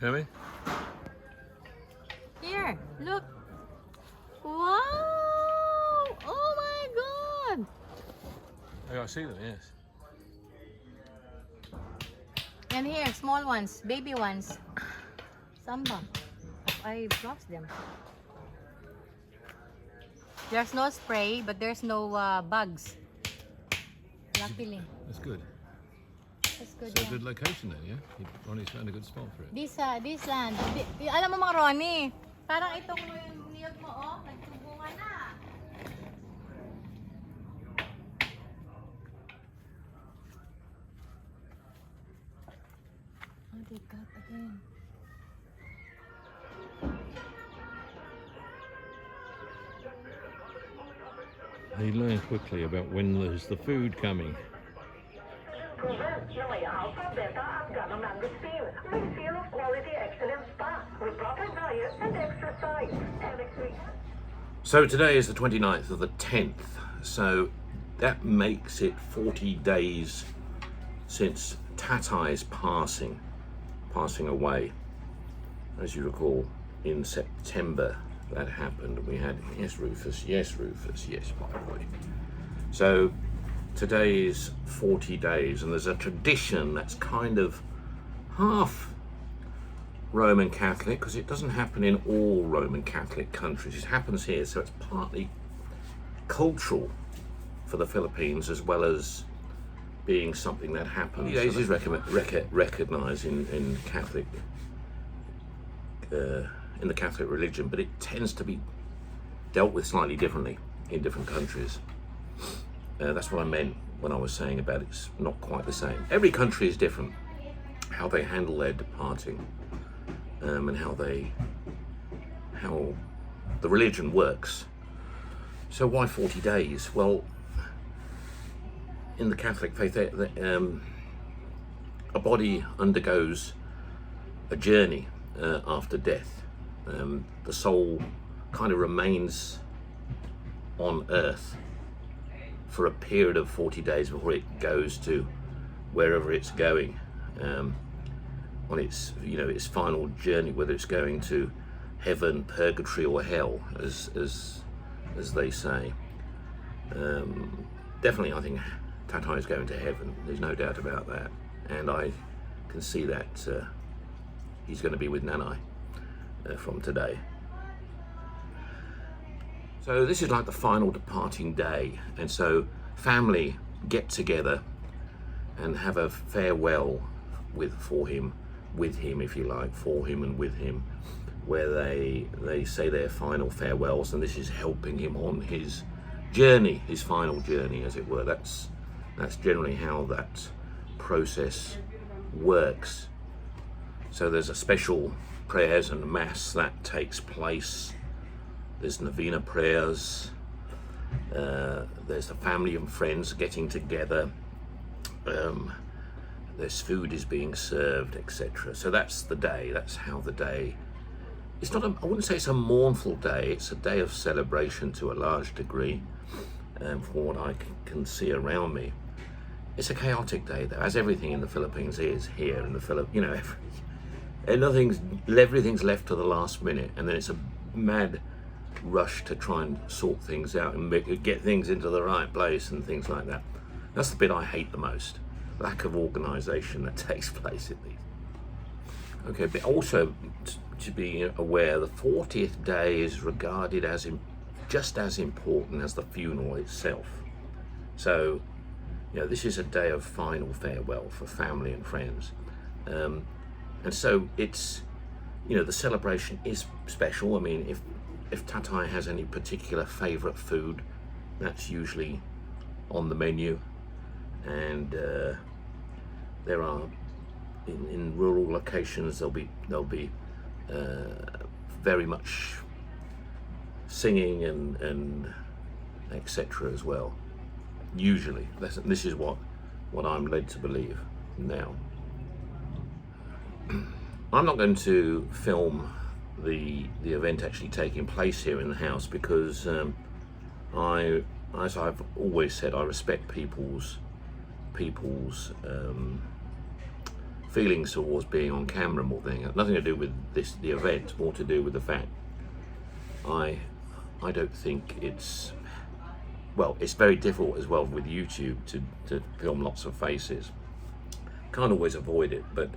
Shall we? Here, look. Wow! Oh my God! Oh, I see them, yes. And here, small ones, baby ones. Samba. I lost them. There's no spray, but there's no bugs. Luckily. That's good. That's good, So yeah. good location then, yeah? Ronnie's found a good spot for it. This land. Alam mo mga Ronnie, parang itong niyog mo, oh, nagtubungan na. Oh, they got again. They learn quickly about when there's the food coming. Proven 因為有 alpha, beta at gamma mangosteen. May seal of quality excellence spa with proper diet and exercise. And next week. So today is the 29th of the 10th, so that makes it 40 days since Tatai's passing away. As you recall, in September that happened. We had, yes Rufus, yes by the way. So today is 40 days, and there's a tradition that's kind of half Roman Catholic, because it doesn't happen in all Roman Catholic countries. It happens here, so it's partly cultural for the Philippines as well as being something that happens. 40 days is recognized in Catholic, in the Catholic religion, but it tends to be dealt with slightly differently in different countries. That's what I meant when I was saying about it's not quite the same. Every country is different, how they handle their departing, and how the religion works. So why 40 days? Well, in the Catholic faith, a body undergoes a journey after death. The soul kind of remains on earth for a period of 40 days before it goes to wherever it's going on its its final journey, whether it's going to heaven, purgatory, or hell, as they say. Definitely, I think Tatai is going to heaven. There's no doubt about that, and I can see that he's going to be with Nanai from today. So this is like the final departing day, and so family get together and have a farewell with him, if you like, for him and with him, where they say their final farewells, and this is helping him on his journey, his final journey, as it were. That's generally how that process works. So there's a special prayers and mass that takes place. There's novena prayers. There's the family and friends getting together. There's food is being served, etc. So that's the day. That's how the day. It's not. I wouldn't say it's a mournful day. It's a day of celebration to a large degree. From what I can see around me, it's a chaotic day, though, as everything in the Philippines is here in the Philippines. Everything's left to the last minute, and then it's a mad rush to try and sort things out and get things into the right place and things like that. That's the bit I hate the most. Lack of organisation that takes place in these. Okay, but also to be aware, the 40th day is regarded as just as important as the funeral itself. So, this is a day of final farewell for family and friends. And so it's, the celebration is special. I mean, if Tatai has any particular favourite food, that's usually on the menu. And there are, in rural locations, there'll be very much singing and etc. as well. Usually, this is what I'm led to believe now. I'm not going to film the event actually taking place here in the house because as I've always said, I respect people's feelings towards being on camera more than anything. Nothing to do with the event, more to do with the fact I don't think it's, well, it's very difficult as well with YouTube to film lots of faces. Can't always avoid it, but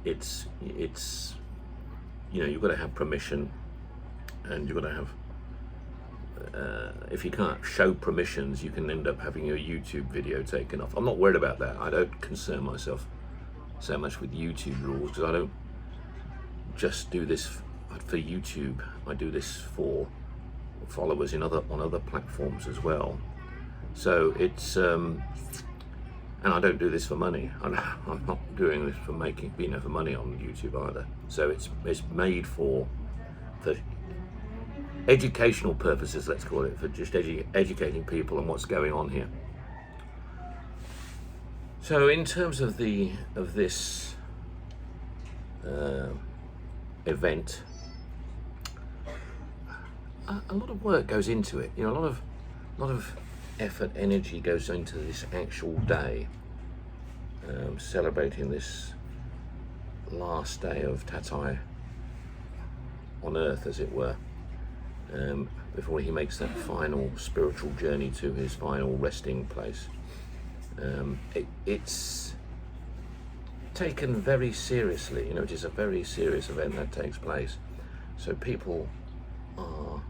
it's you know, you've got to have permission, and you've got to have if you can't show permissions, you can end up having your YouTube video taken off. I'm not worried about that. I don't concern myself so much with YouTube rules, because I don't just do this for YouTube. I do this for followers on other platforms as well. So it's and I don't do this for money. I'm not doing this for making, you know, for money on YouTube either. So it's made for educational purposes, let's call it, for just educating people on what's going on here. So in terms of this event, a lot of work goes into it. You know, a lot of effort, energy goes into this actual day, celebrating this last day of Tatai on Earth, as it were, before he makes that final spiritual journey to his final resting place. It's taken very seriously. You know, it is a very serious event that takes place. So people are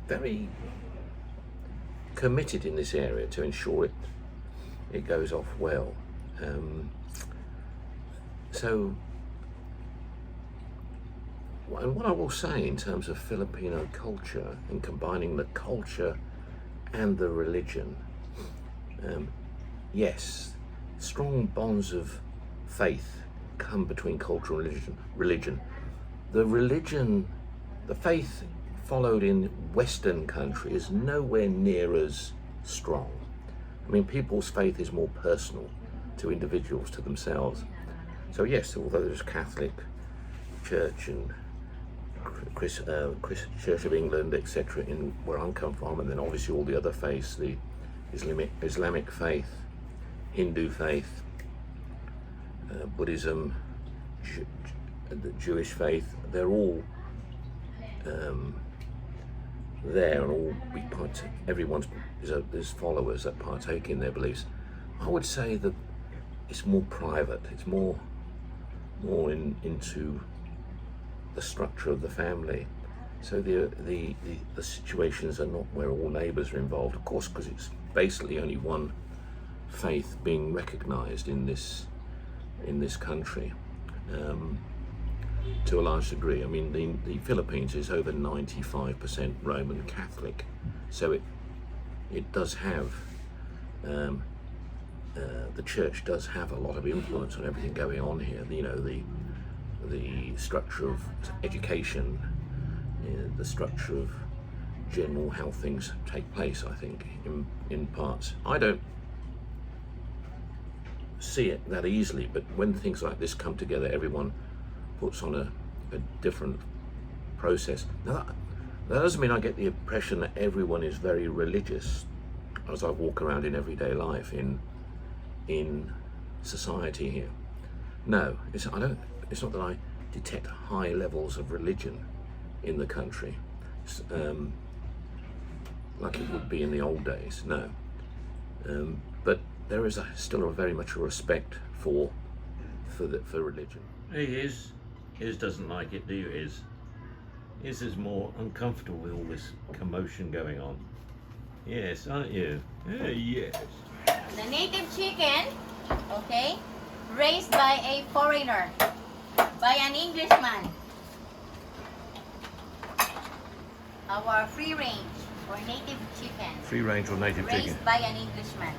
very committed in this area to ensure it goes off well. And what I will say in terms of Filipino culture and combining the culture and the religion, yes, strong bonds of faith come between culture and religion. The faith followed in Western countries is nowhere near as strong. I mean, people's faith is more personal to individuals, to themselves. So yes, although there's Catholic Church and Church of England, etc., in where I come from, and then obviously all the other faiths, the Islamic faith, Hindu faith, Buddhism, the Jewish faith, they're all there, and all there's followers that partake in their beliefs. I would say that it's more private. It's more into the structure of the family. So the situations are not where all neighbours are involved, of course, because it's basically only one faith being recognised in this country to a large degree. I mean, the Philippines is over 95% Roman Catholic, so it does have the church does have a lot of influence on everything going on here. You know, the structure of education, the structure of general how things take place, I think, in parts. I don't see it that easily, but when things like this come together, everyone puts on a different process. Now, that doesn't mean I get the impression that everyone is very religious as I walk around in everyday life in society here. No, it's not that I detect high levels of religion in the country, like it would be in the old days. No, but there is still very much a respect for religion. Hey, Iz doesn't like it, do you, Iz? Iz is more uncomfortable with all this commotion going on. Yes, aren't you? Yes. The native chicken, okay, raised by a foreigner, by an Englishman. Our free range or native chicken. Free range or native chicken? Raised by an Englishman.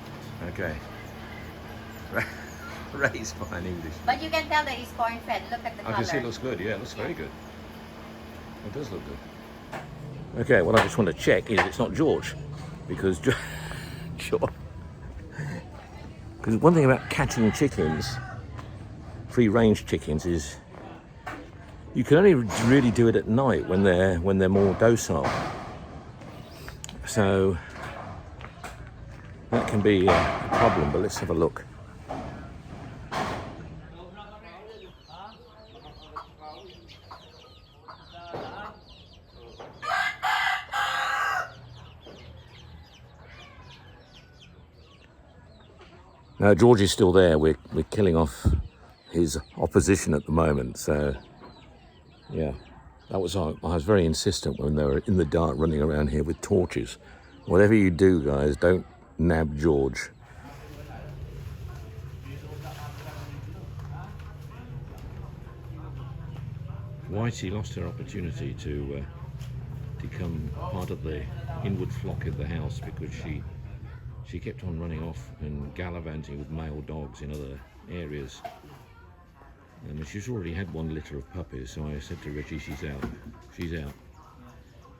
Okay. Raised by an English. But you can tell that it's corn fed. Look at the color. I can see it looks good. Yeah, it looks very good. It does look good. Okay, what I just want to check is it's not George, because George. Because one thing about catching chickens, free-range chickens, is you can only really do it at night when they're more docile. So that can be a problem. But let's have a look. George is still there. We're killing off his opposition at the moment. So, yeah, I was very insistent when they were in the dark running around here with torches. Whatever you do, guys, don't nab George. Whitey lost her opportunity to become part of the inward flock of the house because she kept on running off and gallivanting with male dogs in other areas. And she's already had one litter of puppies, so I said to Reggie, she's out. She's out.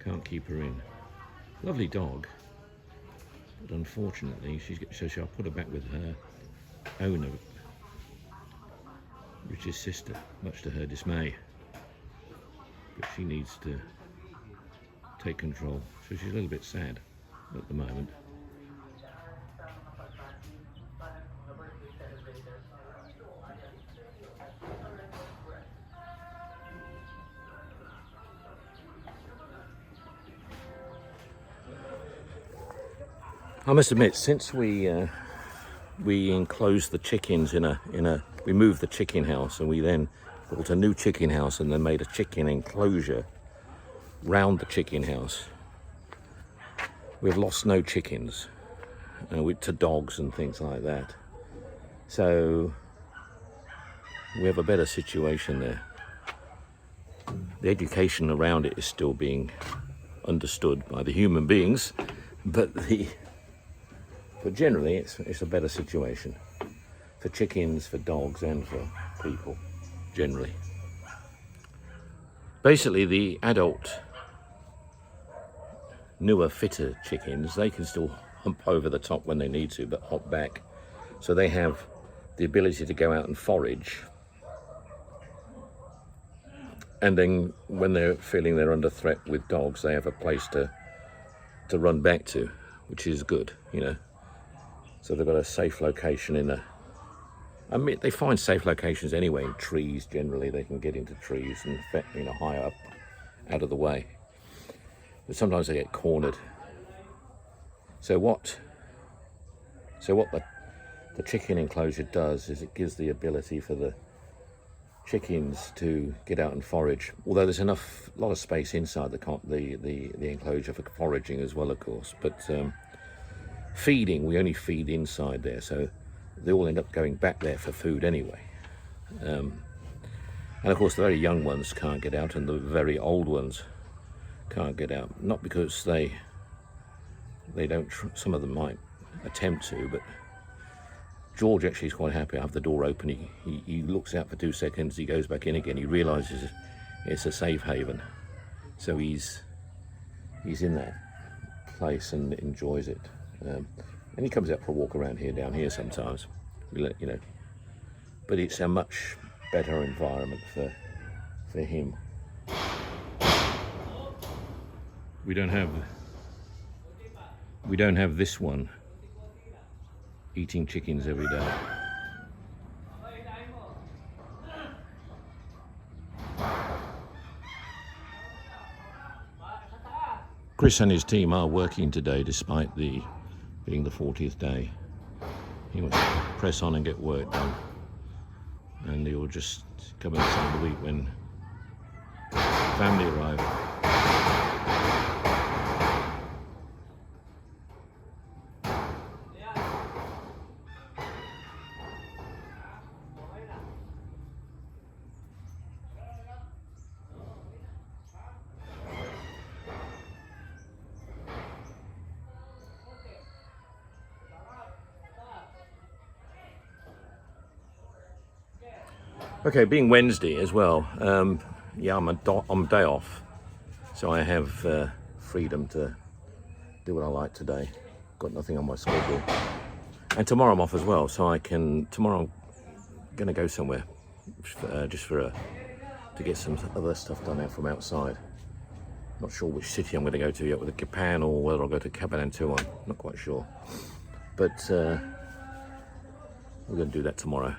Can't keep her in. Lovely dog, but unfortunately, so I'll put her back with her owner, Rich's sister, much to her dismay. But she needs to take control, so she's a little bit sad at the moment. I must admit, since we enclosed the chickens we moved the chicken house, and we then built a new chicken house and then made a chicken enclosure round the chicken house, we've lost no chickens to dogs and things like that. So we have a better situation there. The education around it is still being understood by the human beings, but generally it's a better situation for chickens, for dogs, and for people generally. Basically, the adult, newer, fitter chickens, they can still hump over the top when they need to, but hop back. So they have the ability to go out and forage. And then when they're feeling they're under threat with dogs, they have a place to run back to, which is good, you know. So they've got a safe location I mean, they find safe locations anyway in trees. Generally, they can get into trees and, you know, high up, out of the way. But sometimes they get cornered. So what the chicken enclosure does is it gives the ability for the chickens to get out and forage. Although there's a lot of space inside the enclosure for foraging as well, of course. But feeding, we only feed inside there, so they all end up going back there for food anyway. And of course the very young ones can't get out, and the very old ones can't get out. Not because they don't, some of them might attempt to, but George actually is quite happy. I have the door open, he looks out for 2 seconds, he goes back in again, he realizes it's a safe haven. So he's in that place and enjoys it. And he comes out for a walk around here, down here sometimes, you know. But it's a much better environment for him. We don't have this one eating chickens every day. Chris and his team are working today despite being the 40th day. He wants to press on and get work done, and he'll just come in the end of the week when family arrive. Okay, being Wednesday as well, yeah, I'm on day off, so I have freedom to do what I like today. Got nothing on my schedule, and tomorrow I'm off as well, so tomorrow I'm going to go somewhere just to get some other stuff done out from outside. Not sure which city I'm going to go to yet, whether Japan or whether I'll go to Cabanatuan. Not quite sure, but we're going to do that tomorrow.